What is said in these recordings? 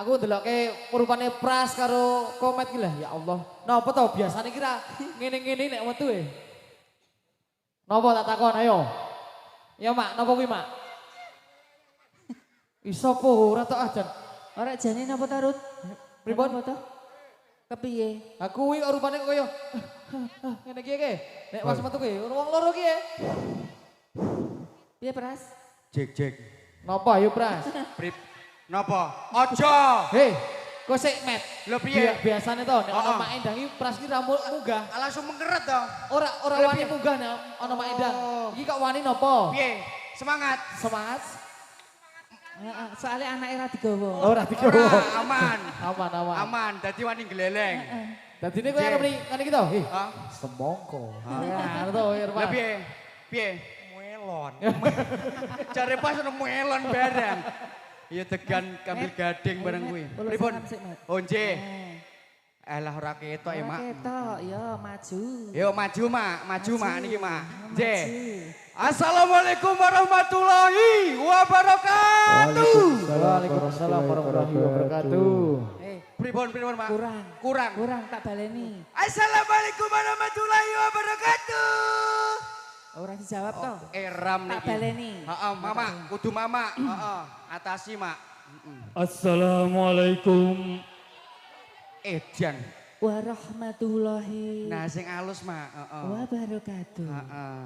Aku ndelokke rupane Pras karo Komet iki lah ya Allah. Napa to biasane kira ngene-ngene nek metu e. Napa tak takon ayo. Ya Mak, napa kuwi Mak? Iso po ora tok ajan. Ora jane napa tarut? Pripun to? Kepiye? Aku kuwi rupane kaya ngene iki ke. Nek pas metu ki wong loro ki e. Piye Pras? Jek. Napa ayo Pras? Prip. Napa? Aja. Hei, kok sik Met. Lho piye? Biasane to nek ana Mak Endang iki Pras ki ra munggah. Langsung mengkeret to. Ora wani munggah nek ana Mak Endang. Iki kok wani napa? Piye? Semangat. Semangat. Heeh, soalnya anake ra digawa. Ora digawa. Aman. Aman. Dadi wani gleleng. Dadine kowe arep ngene iki to. Heh. Hah? Semongko. Ya, to Irfan. Lah piye? Melon. Jare pas ono melon barang. Iya degan kambil gading bareng kuwi. Pripun? Oh nggih. Alah ora ketok ya, Mak. Ketok, ya maju. Yo maju, Mak niki, Mak. Nggih. Assalamualaikum warahmatullahi wabarakatuh. Waalaikumsalam warahmatullahi wabarakatuh. Pripun, Mak? Kurang tak baleni. Assalamualaikum warahmatullahi wabarakatuh. Ora dijawab toh? Eram Tak niki. baleni. Heeh, Mama, kudu Mama. Heeh, atasi, Mak. Assalamualaikum. Edan. Warahmatullahi Nah, sing alus, Mak. Heeh. wabarakatuh. Heeh.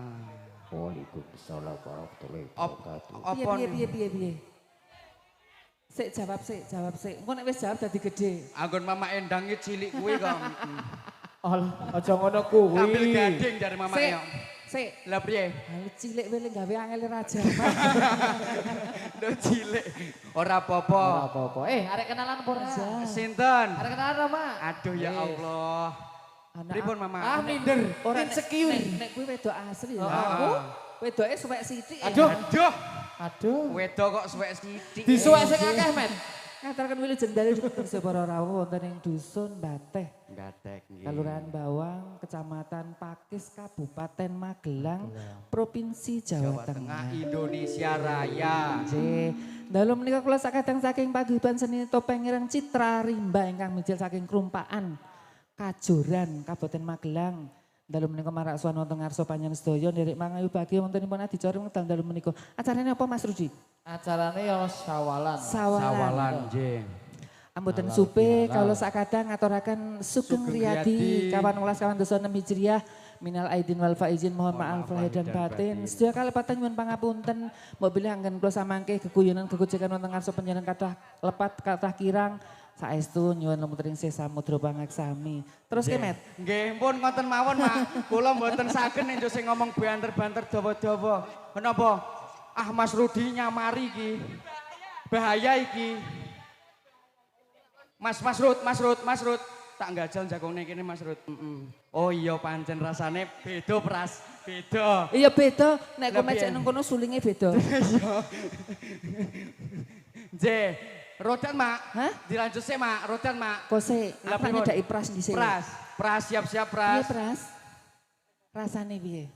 Waalaikumsalam warahmatullahi wabarakatuh. Apa? Piye? Sik jawab sik. Engko nek wis jawab dadi gedhe. Anggon Mama Endang iki cilik kuwi kok. Alah, aja ngono kuwi. Ambil gading dari Mama Sik. yo. Sik. Lah priye? Hal cilik wele gawe angel raja. Lho cilik. Ora Ora apa-apa. apa-apa. Arek kenalan apa ora? Sinten? Arek kenalan apa, Mak? Aduh ya Allah. Pripun Mama? Minder. Ora Insecure. nek kuwi wedok asli ya. Aku Wedoke suwek sithik. Aduh. Wedok kok suwek sithik. Disuwek sing akeh, Met. Ngaturken wilujeng dalih Desa para rawuh wonten ing dusun Bateh, Gatek nggih. Kelurahan Bawang, Kecamatan Pakis, Kabupaten Magelang, Provinsi Jawa Tengah. Indonesia Raya. Nggih. Dalu menika kula sakadang saking paguyuban seni topeng ireng Citra Rimba ingkang mijil saking Krumpaan Kajoran Kabupaten Magelang. Dalu menika marak suwan wonten ngarsa panjenengan sedaya nderek mangayu bagya wontenipun adicara wekdal dalu menika. Acarane apa Mas Rudi? Acarane ya sawalan. Sawalan nggih. Amboten supe kalau sakadang ngaturaken Sugeng Riyadi kawan ulas kawan dosa 6 Hijriah minal aidin wal faizin mohon maaf lahir dan batin. Sedaya kalepatan nyuwun pangapunten mbok bilih anggen kula samangke geguyonan gegojekan wonten ngarsa panjenengan kathah lepat kathah kirang saestu nyuwun lemutring sih samudra pangaksami. Terus ke Met. Nggih, pun ngoten mawon, Mak. Kula mboten saged nek sing ngomong banter-banter dawa-dawa. Menapa? Ah Mas Rudi nyamari iki. Bahaya iki. Mas Rud. Tak gajal jagongne kene Mas Rud. Oh iya pancen rasane beda Pras. Beda. Iya beda, nek kowe cek nang kono sulinge beda. Nggih. Rodan, Mak. Hah? Dilanjut sih, Mak. Rodan, Mak. Kose, Lah, apa pripun? nyedaki Pras dhisik. Pras siap-siap Piye Pras. Pras? Rasane piye?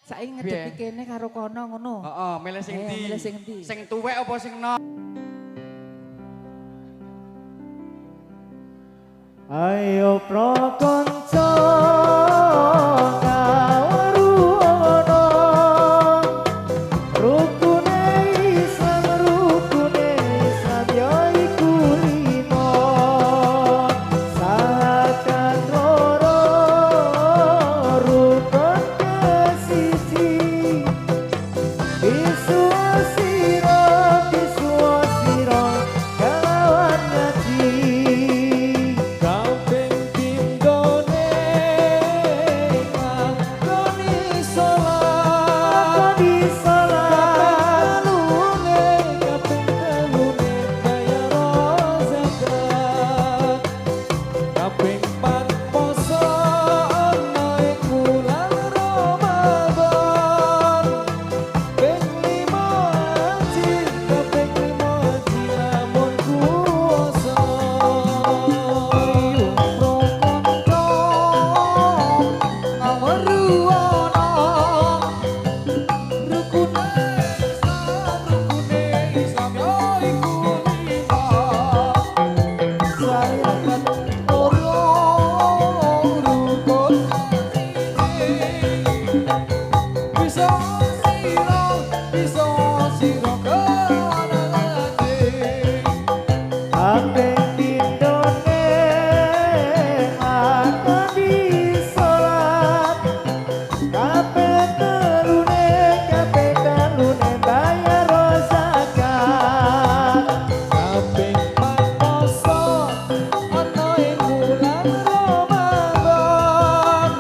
Saiki Piye? ngedepi kene karo kono ngono. Heeh, milih sing ndi? Milih sing endi? Sing tuwek apa sing enom? Ayo prakonco kawaruana rukune Islam ya iku lima sakan loro rukun kesiji Bisuwa sira kelawan ngaji Kamping pindone Kabeh pindone mati salat kabeh telune bayar zakat Kabeh panoso ana ing bulan Ramadan.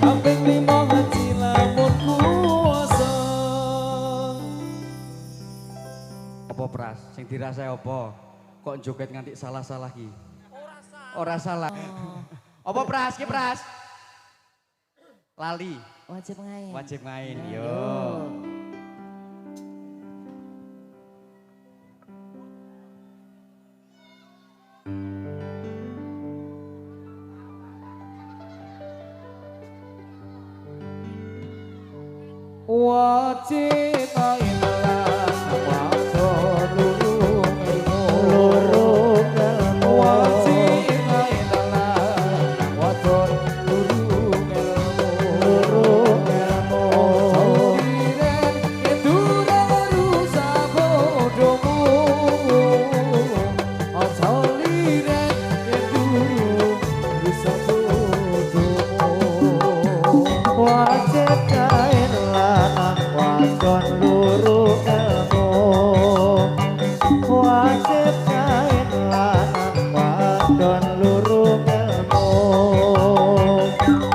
Kaping 5 haji lamun kuwasa. Apa pras? Sing dirasai apa? Kok joget nganti salah-salah ki? Ora salah. Apa pras ki pras? Lali. Wajib ngain. Wajib main. Yo. Yo. Wajib ngain lan wajo lurung ilmu. lurung ilmu Wajib ngain lan wajo lurung ilmu. lurung ilmu Soliren kedurang rusak bodohmu. Soliren kedurang rusak bodohmu. wajib kain lanang wadon lurung ilmu wajib kain lanang wadon lurung ilmu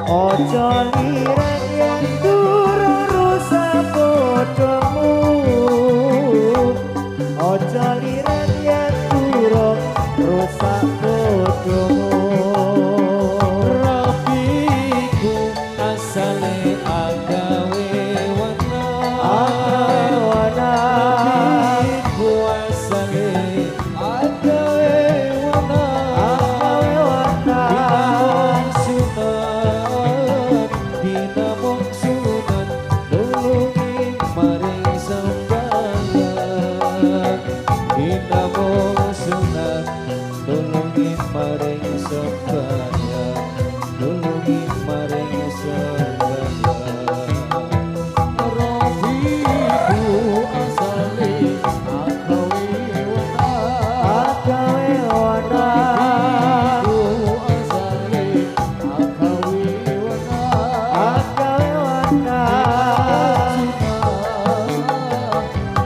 ojo liren yen durung rusak bodohmu ojo liren yen durung rusak bodohmu Rafiku asale agawe wana. Rafiku asale agawe wana. Binamong sunat nulungi maring sembahyang. Binamong sunat nulungi maring sembahyang. Nulungi maring sembahyang. Rafiku asale agawe wana. Rafiku asale agawe wana.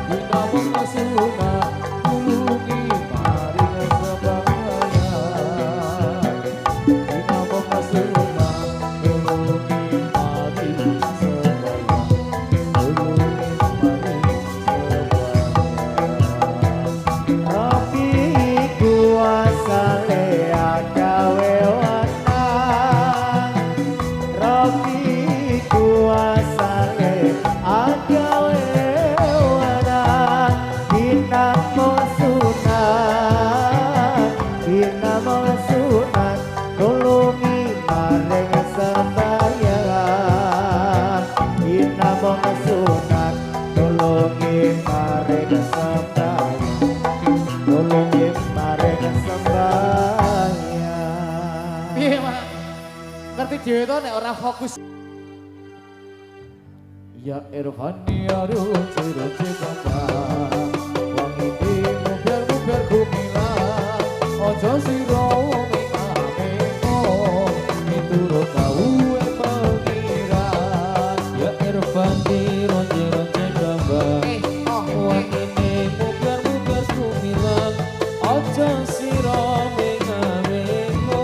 Binamong sunat nulungi maring sembahyang. Binamong sunat nulungi maring sembahyang. Nulungi maring sembahyang. Rafiku asale agawe wana Rafiku asale agawe wana Binamong sunat nulungi maring sembahyang Binamong sunat nulungi maring sembahyang nulungi maring sembahyang Piye, Mak? Ngerti dhewe to nek ora fokus. Ya Irfani aruci ruci kembang wangi di muber-muber gumilang ojo sira mengameko miturut kawuhe pengiran. Ya Irfan di ronje-ronje gambang. Wangine mugar-mugar kumilang. Ojo sira mengameko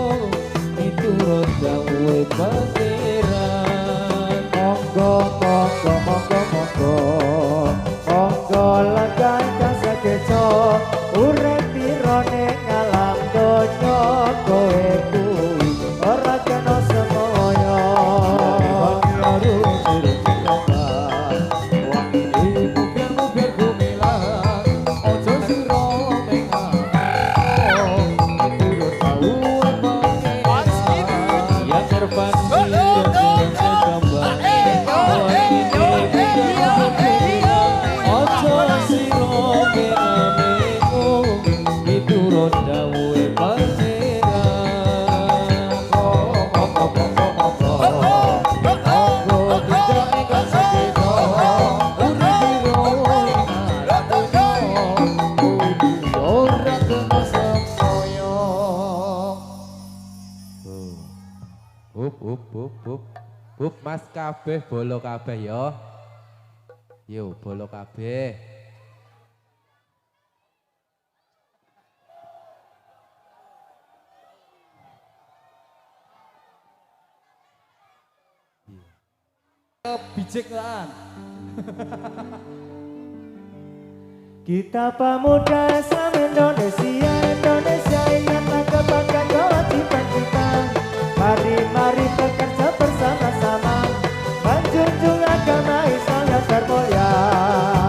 miturut kawuhe pangeran. monggo lagan kasakeco urip pirone ngalam donya kowe kuwi ora kena semoyo Wangi aruci ruci kembang wangi di muber-muber gumilang ojo sira mengameko miturut kawuhe pengiran. Ya Irfan di Hub Mas kabeh bolo kabeh yo. Yo bolo kabeh. Bijik kan. Kita pemuda Islam Indonesia, Indonesia ingatlah kebanggaan kewajiban kita. Mari bekerja bersama-sama, menjunjung agama Islam yang termulia.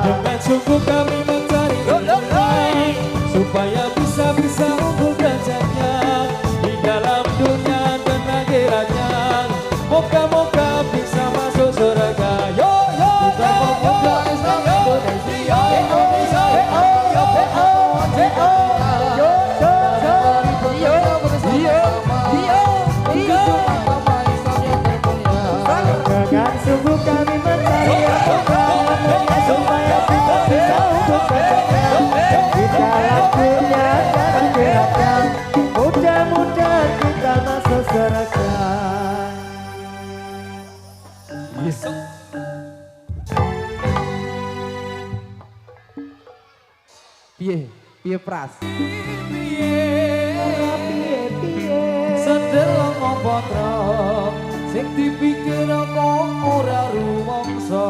Dengan sungguh kami mencari nilai supaya bisa unggul derajatnya di dalam dunia dan akhiratnya. Moga-moga bisa masuk surga. Yo yo yo yo Islam Indonesia, Indonesia, Dengan sungguh kami mencari agama supaya kita bisa unggul derajatnya di dalam dunia dan akhiratnya. Mudah-mudahan kita masuk surga. Piye Pras? Sendelok ngopo truk sing dipikir kok ora rumangsa.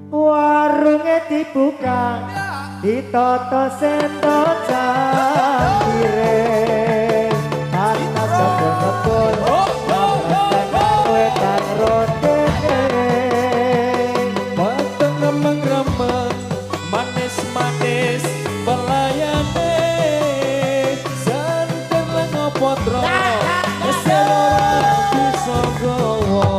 Warunge dibuka, ditata sendok cangkire. Panas kebun-kebun, kowe kang rondene. mateng remeng-remeng, manis-manis pelayane. Santen lan opotro, kesel ora bisa gowo.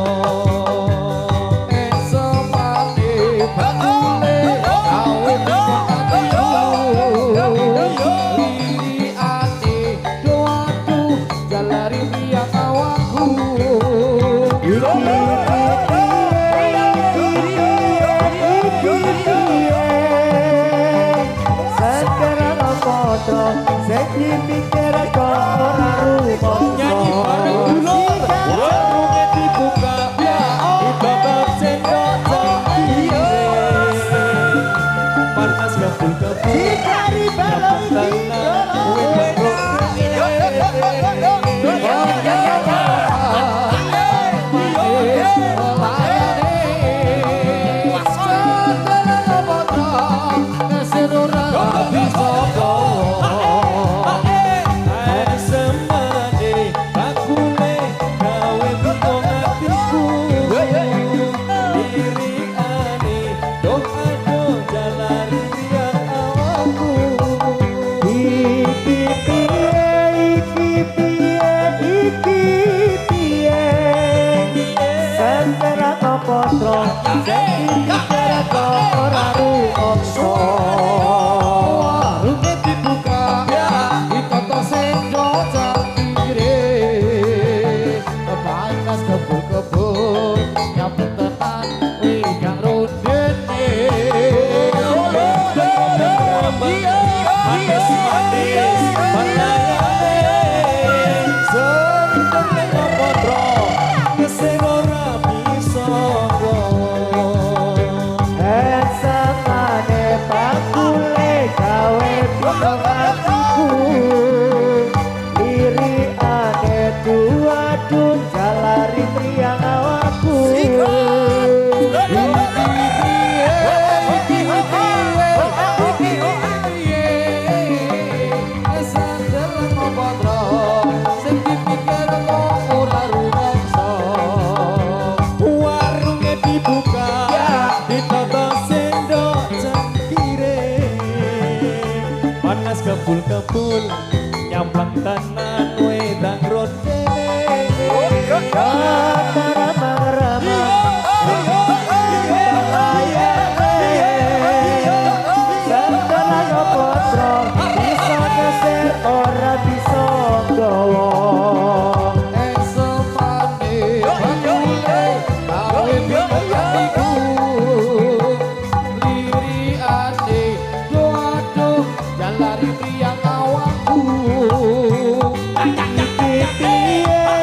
Dipikir kok ora Nyanyi bareng dulur, warungnya dibuka, dibakar sendok cangkire. Panas kebul-kebul, Sikari balon tenang, kue Warungnya dibuka, ditata sendok cangkire. Panas kebun-kebun, nyambut tenan wigang rondene. manis-manis pelayane. Santen lan opotro, kesel ora bisa gowo. Samane pakule gawe pinongatiku. Lirikane duadun jalari priang awakku. Warungnya dibuka, ditata sendok cangkire. Panas kebul-kebul, nyamplak tenan wedang rondene. Ora bisa gowo. Lari priang awakku. Piye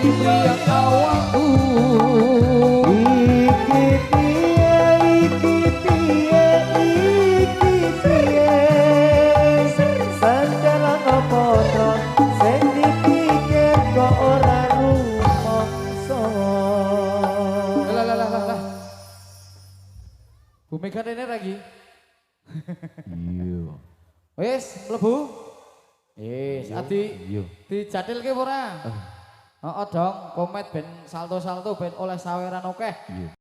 riang awakku. Iki piye, iki piye, iki piye. Sandalan apa to sing dipikir kok ora rumangsa. Lah. Bu Mega rene lagi. Iya. Wis mlebu. Wis adi Iya. dijatilke ora? Heeh dong, komet ben salto-salto ben oleh saweran akeh. Iya.